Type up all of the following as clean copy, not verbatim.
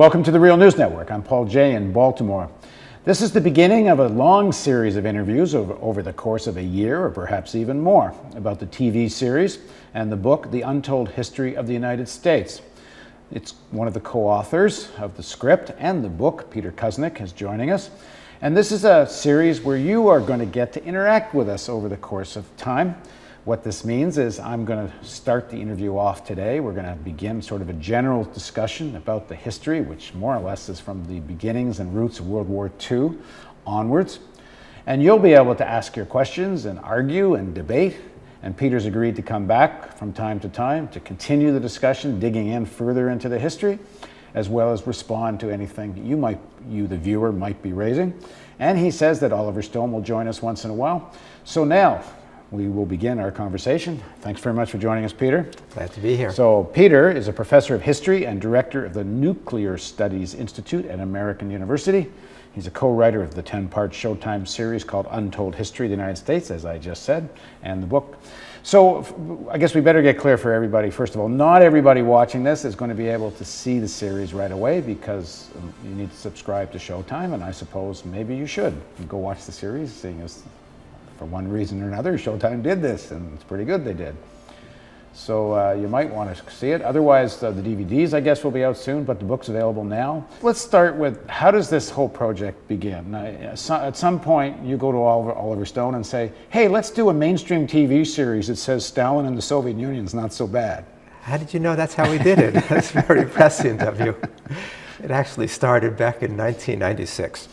Welcome to the Real News Network. I'm Paul Jay in Baltimore. This is the beginning of a long series of interviews over the course of a year, or perhaps even more, about the TV series and the book, The Untold History of the United States. It's one of the co-authors of the script and the book, Peter Kuznick, is joining us. And this is a series where you are going to get to interact with us over the course of time. What this means is I'm going to start the interview off today. We're going to begin sort of a general discussion about the history, which more or less is from the beginnings and roots of World War II onwards. And you'll be able to ask your questions and argue and debate. And Peter's agreed to come back from time to time to continue the discussion, digging in further into the history, as well as respond to anything you, the viewer, might be raising. And he says that Oliver Stone will join us once in a while. So now, we will begin our conversation. Thanks very much for joining us, Peter. Glad to be here. So Peter is a professor of history and director of the Nuclear Studies Institute at American University. He's a co-writer of the 10-part Showtime series called Untold History of the United States, as I just said, and the book. So I guess we better get clear for everybody. First of all, not everybody watching this is going to be able to see the series right away because you need to subscribe to Showtime, and I suppose maybe you should go watch the series, seeing as for one reason or another, Showtime did this, and it's pretty good they did. So you might want to see it. Otherwise, the DVDs, I guess, will be out soon, but the book's available now. Let's start with, how does this whole project begin? At some point, you go to Oliver Stone and say, hey, let's do a mainstream TV series that says Stalin and the Soviet Union's not so bad. How did you know that's how we did it? That's very prescient of you. It actually started back in 1996.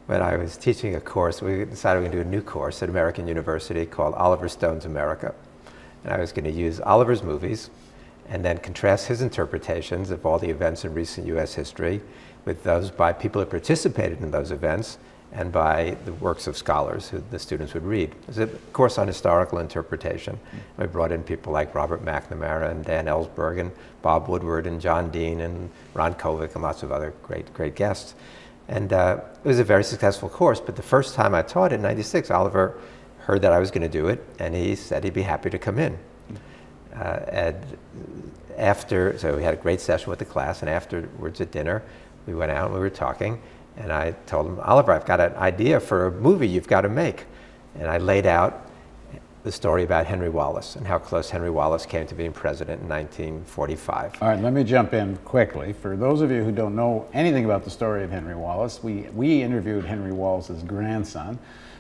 When I was teaching a course, we decided we were going to do a new course at American University called Oliver Stone's America. And I was going to use Oliver's movies and then contrast his interpretations of all the events in recent US history with those by people who participated in those events and by the works of scholars who the students would read. It was a course on historical interpretation. We brought in people like Robert McNamara and Dan Ellsberg and Bob Woodward and John Dean and Ron Kovic and lots of other great guests. And it was a very successful course, but the first time I taught in '96, Oliver heard that I was going to do it, and he said he'd be happy to come in. So we had a great session with the class, and afterwards at dinner, we went out and we were talking, and I told him, Oliver, I've got an idea for a movie you've got to make. And I laid out the story about Henry Wallace and how close Henry Wallace came to being president in 1945. All right, let me jump in quickly. For those of you who don't know anything about the story of Henry Wallace, we interviewed Henry Wallace's grandson,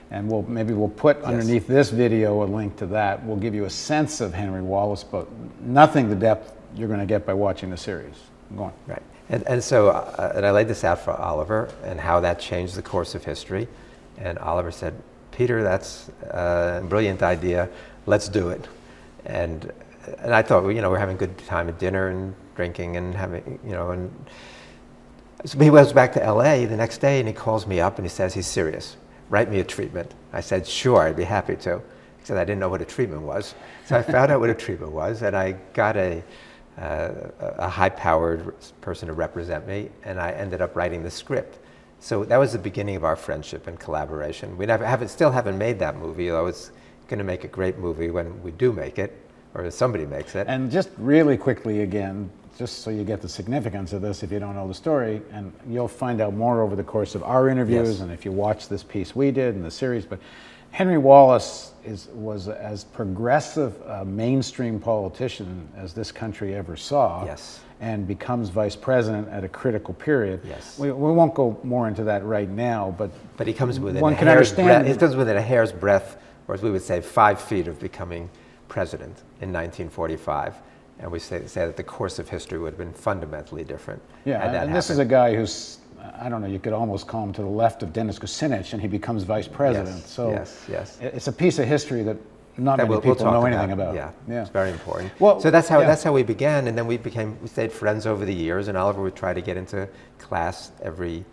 and maybe we'll put underneath this video a link to that. We'll give you a sense of Henry Wallace, but nothing the depth you're going to get by watching the series. Go on. Right, and so I laid this out for Oliver and how that changed the course of history, and Oliver said, Peter, that's a brilliant idea. Let's do it. And I thought, we're having a good time at dinner and drinking and having, and so he goes back to LA the next day and he calls me up and he says he's serious. Write me a treatment. I said, sure, I'd be happy to. He said, I didn't know what a treatment was. So I found out what a treatment was, and I got a high-powered person to represent me, and I ended up writing the script. So that was the beginning of our friendship and collaboration. We still haven't made that movie, although it's going to make a great movie when we do make it, or somebody makes it. And just really quickly again, just so you get the significance of this if you don't know the story, and you'll find out more over the course of our interviews, and if you watch this piece we did in the series, but Henry Wallace was as progressive a mainstream politician as this country ever saw. Yes. And becomes vice president at a critical period. Yes. We won't go more into that right now, but he comes within one a can hair's understand. breadth. He comes within a hair's breadth, or as we would say, 5 feet of becoming president in 1945. And we say that the course of history would have been fundamentally different. Yeah, and this is a guy who's, I don't know, you could almost call him to the left of Dennis Kucinich, and he becomes vice president. Yes, so yes. It's a piece of history that not many people know anything about. Yeah, yeah, it's very important. Well, so that's how we began, and then we stayed friends over the years, and Oliver would try to get into class every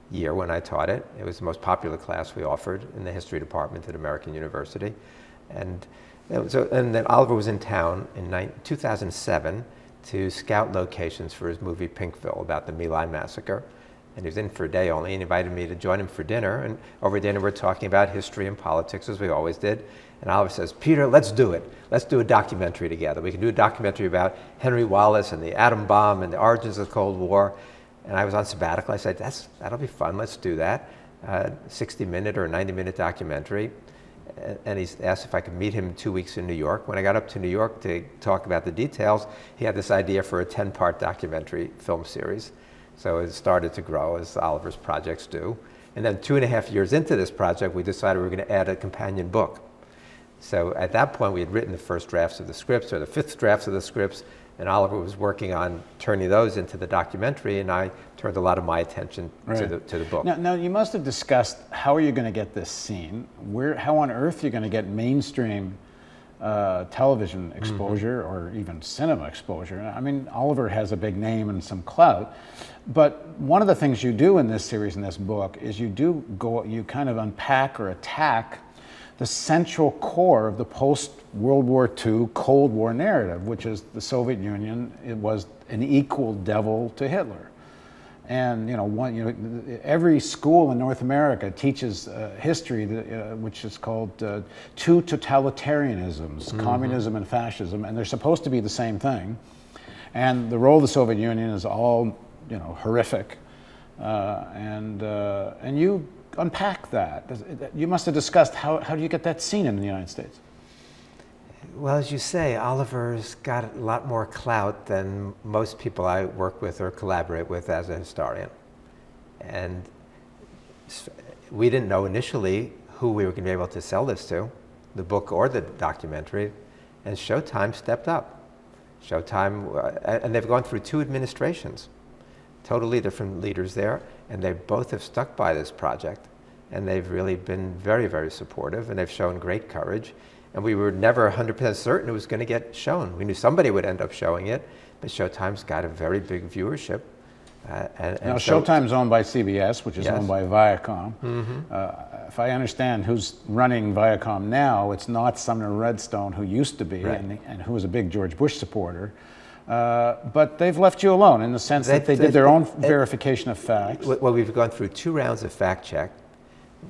year when I taught it. It was the most popular class we offered in the history department at American University. And then Oliver was in town in 2007 to scout locations for his movie Pinkville about the My Lai massacre. And he was in for a day only, and invited me to join him for dinner. And over dinner, we're talking about history and politics, as we always did. And Oliver says, Peter, let's do it. Let's do a documentary together. We can do a documentary about Henry Wallace and the atom bomb and the origins of the Cold War. And I was on sabbatical. I said, that'll be fun, let's do that. 60-minute or 90-minute documentary. And he asked if I could meet him in 2 weeks in New York. When I got up to New York to talk about the details, he had this idea for a 10-part documentary film series. So it started to grow, as Oliver's projects do. And then 2.5 years into this project, we decided we were going to add a companion book. So at that point, we had written the first drafts of the scripts, or the fifth drafts of the scripts, and Oliver was working on turning those into the documentary, and I turned a lot of my attention to the book. Now, you must have discussed how are you going to get this seen? How on earth are you going to get mainstream television exposure or even cinema exposure? I mean, Oliver has a big name and some clout, but one of the things you do in this series, in this book, is you kind of unpack or attack the central core of the post-World War II Cold War narrative, which is the Soviet Union. It was an equal devil to Hitler. And every school in North America teaches history, which is called two totalitarianisms, communism and fascism, and they're supposed to be the same thing. And the role of the Soviet Union is all, horrific. And you unpack that. You must have discussed how do you get that seen in the United States? Well, as you say, Oliver's got a lot more clout than most people I work with or collaborate with as a historian. And we didn't know initially who we were going to be able to sell this to, the book or the documentary, and Showtime stepped up. Showtime, and they've gone through 2 administrations, totally different leaders there, and they both have stuck by this project, and they've really been very, very supportive, and they've shown great courage. And we were never 100% certain it was going to get shown. We knew somebody would end up showing it, but Showtime's got a very big viewership. Now, Showtime's owned by CBS, which is owned by Viacom. If I understand who's running Viacom now, it's not Sumner Redstone, who used to be, and who was a big George Bush supporter. But they've left you alone in the sense that they did their own verification of facts. Well, we've gone through 2 rounds of fact check.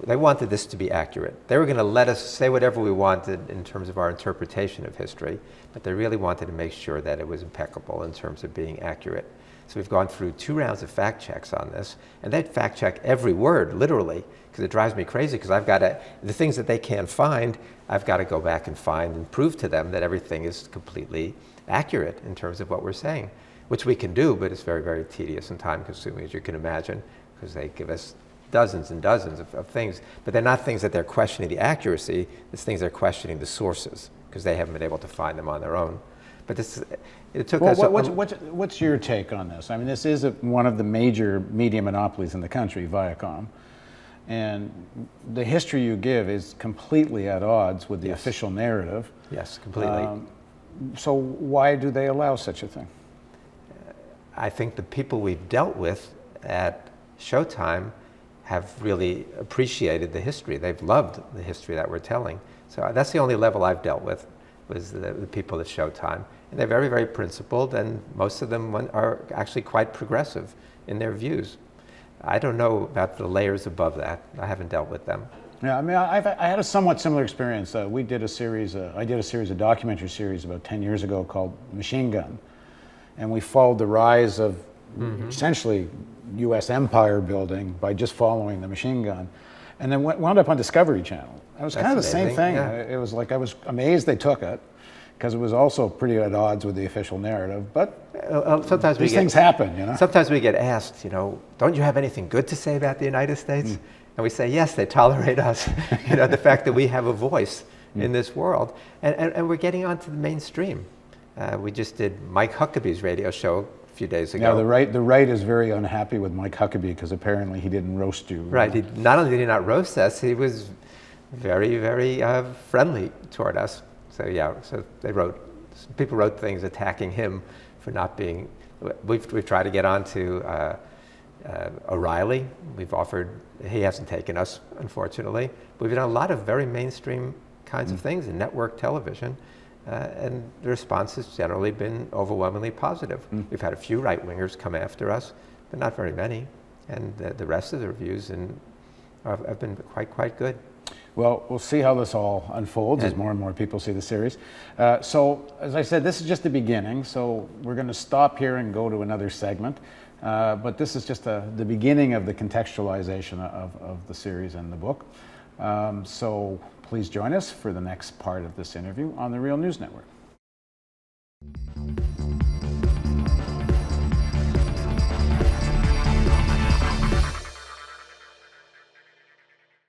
They wanted this to be accurate. They were going to let us say whatever we wanted in terms of our interpretation of history, but they really wanted to make sure that it was impeccable in terms of being accurate. So we've gone through 2 rounds of fact checks on this, and they'd fact check every word, literally, because it drives me crazy, because I've got to, the things that they can't find, I've got to go back and find and prove to them that everything is completely accurate in terms of what we're saying, which we can do, but it's very, very tedious and time-consuming, as you can imagine, because they give us dozens and dozens of things, but they're not things that they're questioning the accuracy, it's things they're questioning the sources, because they haven't been able to find them on their own. But it took us... What's your take on this? I mean, this is one of the major media monopolies in the country, Viacom, and the history you give is completely at odds with the official narrative. Yes, completely. So why do they allow such a thing? I think the people we've dealt with at Showtime have really appreciated the history. They've loved the history that we're telling. So that's the only level I've dealt with, was the people at Showtime. And they're very, very principled, and most of them are actually quite progressive in their views. I don't know about the layers above that. I haven't dealt with them. Yeah, I mean, I had a somewhat similar experience. We did a series, I did a documentary series about 10 years ago called Machine Gun. And we followed the rise of essentially U.S. empire building by just following the machine gun. And then wound up on Discovery Channel. It was kind of the same thing. Yeah. It was like, I was amazed they took it, because it was also pretty at odds with the official narrative. But sometimes these things happen, you know? Sometimes we get asked, don't you have anything good to say about the United States? And we say, yes, they tolerate us. The fact that we have a voice in this world. And we're getting onto the mainstream. We just did Mike Huckabee's radio show a few days ago. Now, the right is very unhappy with Mike Huckabee because apparently he didn't roast you. Right. Not only did he not roast us, he was very, very friendly toward us. So yeah, people wrote things attacking him for not being. We've tried to get on to O'Reilly. We've offered. He hasn't taken us, unfortunately. We've done a lot of very mainstream kinds of things in network television. And the response has generally been overwhelmingly positive. We've had a few right-wingers come after us, but not very many. And the rest of the reviews have been quite good. Well, we'll see how this all unfolds as more and more people see the series. So, as I said, this is just the beginning. So we're going to stop here and go to another segment. But this is just the beginning of the contextualization of the series and the book. So please join us for the next part of this interview on the Real News Network.